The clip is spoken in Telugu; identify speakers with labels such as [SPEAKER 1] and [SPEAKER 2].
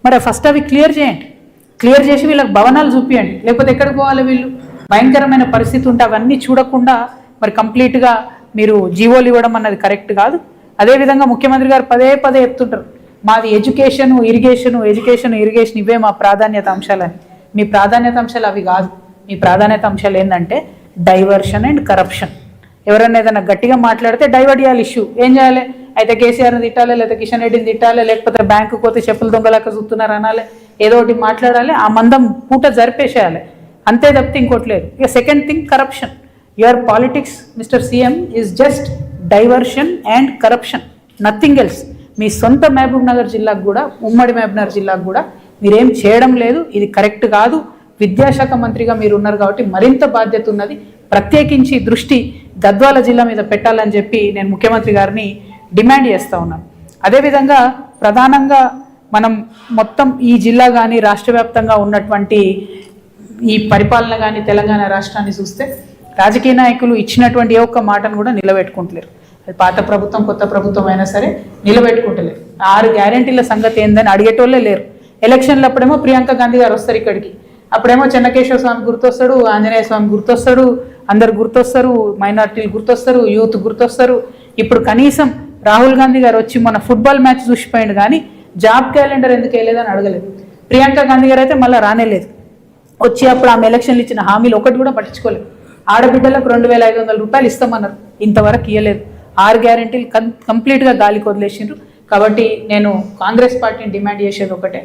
[SPEAKER 1] మరి ఫస్ట్ అవి క్లియర్ చేయండి, క్లియర్ చేసి వీళ్ళకి భవనాలు చూపించండి. లేకపోతే ఎక్కడికి పోవాలి వీళ్ళు? భయంకరమైన పరిస్థితి ఉంటే అవన్నీ చూడకుండా మరి కంప్లీట్గా మీరు జీవోలు ఇవ్వడం అన్నది కరెక్ట్ కాదు. అదేవిధంగా ముఖ్యమంత్రి గారు పదే పదే చెప్తుంటారు, మాది ఎడ్యుకేషన్ ఇరిగేషన్ ఇవే మా ప్రాధాన్యత అంశాలని. మీ ప్రాధాన్యత అంశాలు అవి కాదు. మీ ప్రాధాన్యత అంశాలు ఏంటంటే డైవర్షన్ అండ్ కరప్షన్. ఎవరన్నా ఏదైనా గట్టిగా మాట్లాడితే డైవర్ట్ చేయాలి ఇష్యూ. ఏం చేయాలి? అయితే కేసీఆర్ని తిట్టాలి, లేకపోతే కిషన్ రెడ్డిని తిట్టాలి, లేకపోతే బ్యాంకు పోతే చెప్పులు దొంగలాగా చూస్తున్నారు అనాలి, ఏదో ఒకటి మాట్లాడాలి, ఆ మందం పూట జరిపేసేయాలి. అంతే తప్పితే ఇంకోటి లేదు. ఇక second thing corruption. Your politics mister CM is just diversion and corruption, nothing else. మీ సొంత మహబూబ్ నగర్ జిల్లాకు కూడా, ఉమ్మడి మహబూబ్ నగర్ జిల్లాకు కూడా మీరేం చేయడం లేదు. ఇది కరెక్ట్ కాదు. విద్యాశాఖ మంత్రిగా మీరు ఉన్నారు కాబట్టి మరింత బాధ్యత ఉన్నది. ప్రత్యేకించి దృష్టి గద్వాల జిల్లా మీద పెట్టాలని చెప్పి నేను ముఖ్యమంత్రి గారిని డిమాండ్ చేస్తూ ఉన్నాను. అదేవిధంగా ప్రధానంగా మనం మొత్తం ఈ జిల్లా కానీ రాష్ట్ర వ్యాప్తంగా ఉన్నటువంటి ఈ పరిపాలన కానీ తెలంగాణ రాష్ట్రాన్ని చూస్తే రాజకీయ నాయకులు ఇచ్చినటువంటి ఏ ఒక్క మాటను కూడా నిలబెట్టుకుంటలేరు. అది పాత ప్రభుత్వం కొత్త ప్రభుత్వం అయినా సరే నిలబెట్టుకుంటలేరు. 6 గ్యారెంటీల సంగతి ఏందని అడిగేటోళ్ళే లేరు. ఎలక్షన్లు అప్పుడేమో ప్రియాంక గాంధీ గారు వస్తారు ఇక్కడికి, అప్పుడేమో చెన్నకేశ్వర స్వామి గుర్తొస్తాడు, ఆంజనేయ స్వామి గుర్తొస్తాడు, అందరు గుర్తొస్తారు, మైనార్టీలు గుర్తొస్తారు, యూత్ గుర్తొస్తారు. ఇప్పుడు కనీసం రాహుల్ గాంధీ గారు వచ్చి మన ఫుట్బాల్ మ్యాచ్ చూసిపోయింది కానీ జాబ్ క్యాలెండర్ ఎందుకు వేయలేదని అడగలేదు. ప్రియాంక గాంధీ గారు అయితే మళ్ళీ రానేలేదు. వచ్చి అప్పుడు ఆమె ఎలక్షన్లు ఇచ్చిన హామీలు ఒకటి కూడా పట్టించుకోలేదు. ఆడబిడ్డలకు 2500 రూపాయలు ఇస్తామన్నారు, ఇంతవరకు ఇవ్వలేదు. 6 గ్యారెంటీలు కంప్లీట్గా గాలికి వదిలేసిండ్రు. కాబట్టి నేను కాంగ్రెస్ పార్టీని డిమాండ్ చేసేది ఒకటే,